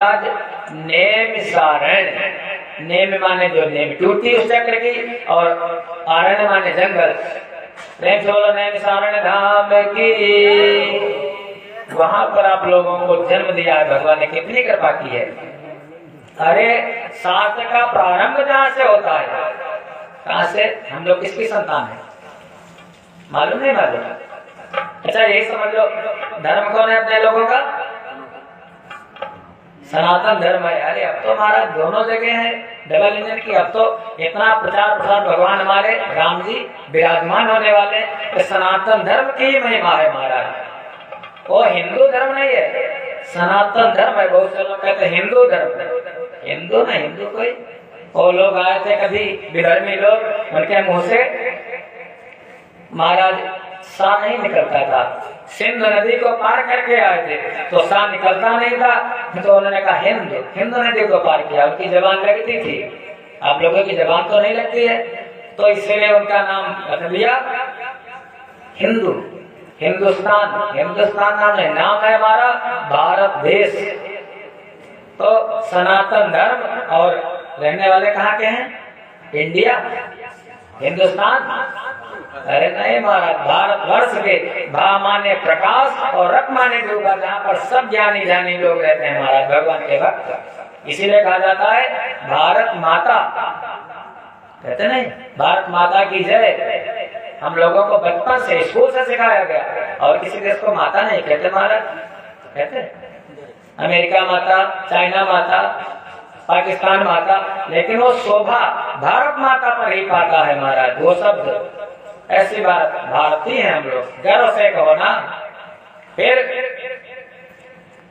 आज name Saran, name माने जो नेम टूटी उस चक्र की, और आरण माने जंगल। प्रेम से बोलो नेम सारण धाम की। वहां पर आप लोगों को जन्म दिया है भगवान ने, कितनी कृपा की है। अरे शास्त्र का प्रारंभ जहां से होता है, कहां से? हम लोग किसकी संतान है मालूम नहीं? मालूम? अच्छा यही समझ लो, धर्म कौन है अपने लोगों का? सनातन धर्म है। अरे अब तो हमारा दोनों जगह है डबल इंजन की। अब तो इतना प्रचार प्रसार, भगवान हमारे राम जी विराजमान होने वाले, तो सनातन धर्म की महिमा है महाराज। वो हिंदू धर्म नहीं है, सनातन धर्म है। बहुत से लोग कहते हैं हिंदू धर्म। हिंदू ना हिंदू कोई, वो लोग आए थे कभी विधर्मी लोग, उनके मुंह से महाराज सा नहीं निकलता था। सिंध नदी को पार करके आए थे तो सा निकलता नहीं था, तो उन्होंने कहा हिंदू नदी को पार किया। उनकी जबान लगती थी, आप लोगों की जबान तो नहीं लगती है, तो इसलिए उनका नाम रख दिया हिंदू। हिंदुस्तान, हिंदुस्तान नाम नहीं, नाम है हमारा भारत देश। तो सनातन धर्म, और रहने वाले कहाँ के हैं? इंडिया, हिंदुस्तान। अरे नहीं महाराज, भारत वर्ष के भा माने प्रकाश और रक माने डूबा, जहाँ पर सब ज्ञानी जानी लोग रहते हैं महाराज, भगवान के भक्त। इसीलिए कहा जाता है भारत माता, कहते नहीं भारत माता की जय। हम लोगों को बचपन से स्कूल से सिखाया गया, और किसी देश को माता नहीं कहते महाराज, कहते अमेरिका माता, चाइना माता, पाकिस्तान माता, लेकिन वो शोभा भारत माता पर ही पाता है महाराज वो शब्द। ऐसी बात, भारतीय हैं हम लोग, गर्व से कहो ना। फिर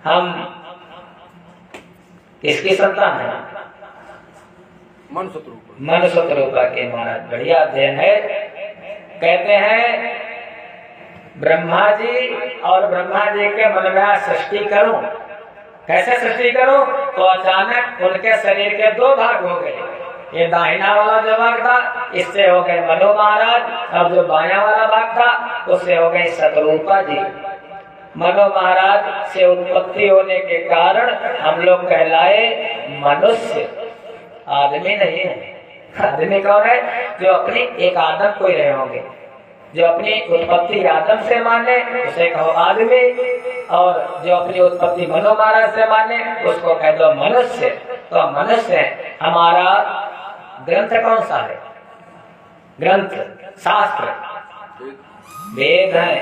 हम किसकी संतान है? मनुष्य रूपा के महाराज। बढ़िया अध्ययन है। कहते हैं ब्रह्मा जी, और ब्रह्मा जी के मन में सृष्टि करूं। कैसे सृष्टि करूं? तो अचानक उनके शरीर के दो भाग हो गए। ये दाहिना वाला जो भाग था, इससे हो गए मनु महाराज, और जो बायां वाला भाग था उससे हो गए शतरूपा जी। मनु महाराज से उत्पत्ति होने के कारण हम लोग कहलाए मनुष्य, आदमी नहीं है। आदमी कौन है? जो अपनी एक आदम को ही रहे होंगे, जो अपनी उत्पत्ति आदम से माने उसे कहो आदमी, और जो अपनी उत्पत्ति मनु महाराज से माने उसको कह दो मनुष्य। तो मनुष्य है। हमारा ग्रंथ कौन सा है? ग्रंथ, शास्त्र, वेद है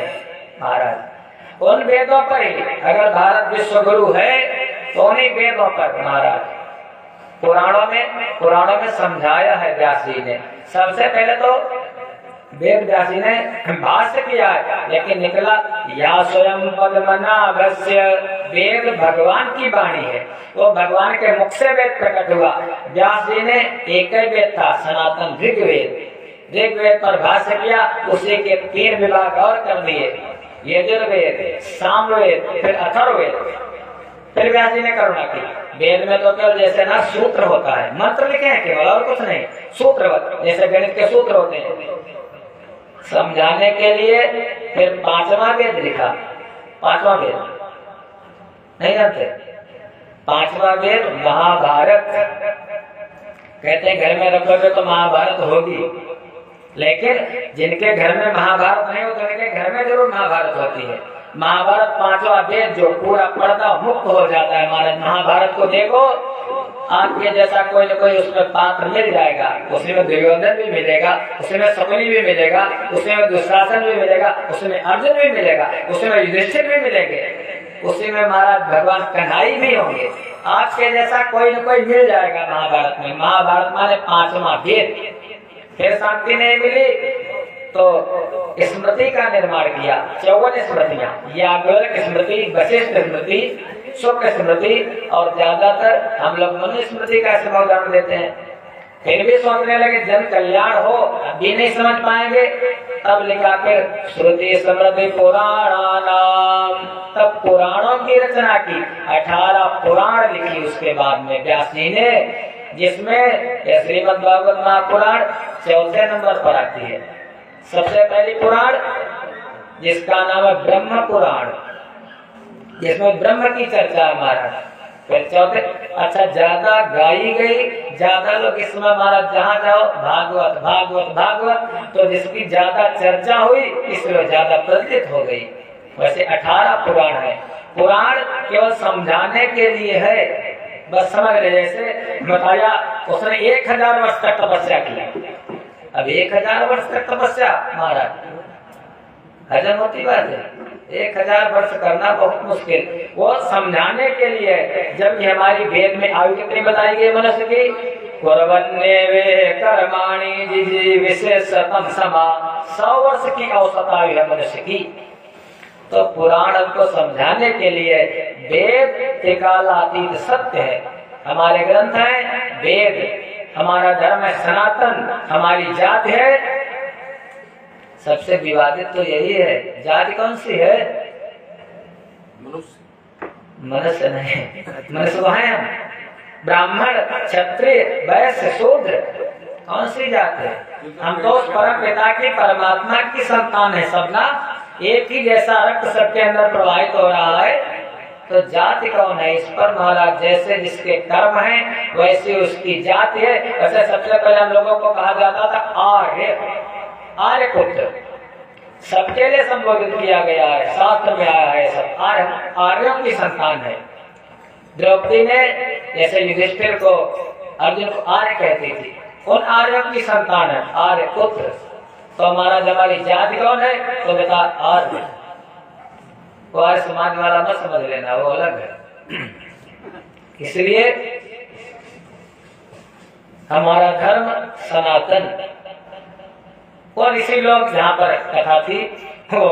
महाराज। उन वेदों पर ही अगर भारत विश्व गुरु है तो उन्हीं वेदों पर महाराज पुराणों में समझाया है व्यास जी ने। सबसे पहले तो वेद व्यास जी ने भाष्य किया है, लेकिन निकला या स्वयं पद्मनाभस्य। वेद भगवान की वाणी है, वो भगवान के मुख से वेद प्रकट हुआ। व्यास जी ने एक ही वेद था, सनातन ऋग्वेद। ऋग्वेद पर भाष्य किया, उसी के 3 विभाग और कर दिए, यजुर्वेद, सामवेद, फिर अथर्ववेद। फिर व्यास जी ने करुणा की। वेद में तो केवल जैसे ना सूत्र होता है, मंत्र लिखे हैं केवल, और कुछ नहीं, सूत्रवत, जैसे गणित के सूत्र होते हैं समझाने के लिए। फिर 5वां वेद लिखा। 5वां वेद नहीं जानते? 5वां वेद महाभारत। कहते हैं घर में रखोगे तो महाभारत होगी, लेकिन जिनके घर में महाभारत नहीं होता, उनके घर में जरूर महाभारत होती है। महाभारत 5वां वेद जो पूरा पर्दा मुक्त हो जाता है महाराज। महाभारत को देखो, आपके जैसा कोई न कोई उसमें पात्र मिल जाएगा। उसमें दुर्योधन भी मिलेगा, उसमें शकुनी भी मिलेगा, उसमें दुशासन भी मिलेगा, उसमें अर्जुन भी मिलेगा, उसमें युधिष्ठिर भी मिलेंगे, उसी में महाराज भगवान कन्हई भी होंगे। आपके जैसा कोई न कोई मिल जाएगा महाभारत में। महाभारत माने 5वां वेद। फिर शांति नहीं मिली तो स्मृति का निर्माण किया। 54 स्मृतियां, याज्ञवल्क्य स्मृति, वशिष्ठ स्मृति, शुक्र स्मृति, और ज्यादातर हम लोग मनु स्मृति का इसमें उदाहरण देते हैं। फिर भी सोचने लगे जन कल्याण हो, अभी नहीं समझ पाएंगे, तब लिखा फिर श्रुति स्मृति पुराणानाम। तब पुराणों की रचना की, 18 पुराण लिखी उसके बाद में व्यास जी ने, जिसमें श्रीमद्भागवत महापुराण 4थे नंबर पर आती है। सबसे पहली पुराण जिसका नाम है ब्रह्म पुराण, जिसमें ब्रह्म की चर्चा है महाराज। फिर चौथे, अच्छा ज्यादा गाई गई, ज्यादा लोग इसमें महाराज जहाँ जाओ भागवत भागवत भागवत, तो जिसकी ज्यादा चर्चा हुई इसलिए ज्यादा प्रचलित हो गई। वैसे 18 पुराण है। पुराण केवल समझाने के लिए है, बस समझ रहे। जैसे बताया उसने 1000 वर्ष तक तपस्या किया, अब 1000 वर्ष तक तपस्या महाराज हजम होती बात है? 1000 वर्ष करना बहुत मुश्किल। वो समझाने के लिए, जबकि हमारी वेद में आयु कितनी बताई गई मनुष्य की? कुर्वन्नेवे कर्माणि जिजी विशेषतम समा, 100 वर्ष की औसत आयु है मनुष्य की। तो पुराण को समझाने के लिए वेद त्रिकालातीत सत्य है, हमारे ग्रंथ हैं वेद, हमारा धर्म है सनातन, हमारी जाति है। सबसे विवादित तो यही है, जाति कौन सी है? मनुष्य नहीं, मनुष्य को है हम, ब्राह्मण क्षत्रिय वैश्य शूद्र, कौन सी जात है? हम तो उस परम पिता की परमात्मा की संतान है सब ना, एक ही जैसा रक्त सबके अंदर प्रवाहित हो रहा है, तो जाति कौन है? इस पर महाराज जैसे जिसके कर्म है वैसे उसकी जाति है। वैसे सबसे पहले हम लोगों को कहा जाता था आर्य, आर्य पुत्र, सबके लिए संबोधित किया गया है, शास्त्र में आया है सब आर्यों की संतान है। द्रौपदी ने जैसे युधिष्ठिर को अर्जुन को आर्य कहती थी, उन आर्यों की संतान है आर्य पुत्र। तो हमारा हमारी जाति कौन है? तो बता आर्य। वो आर्य समाज वाला मत समझ लेना, वो अलग है। इसलिए हमारा धर्म सनातन। और इसी लोग जहाँ पर कथा थी वो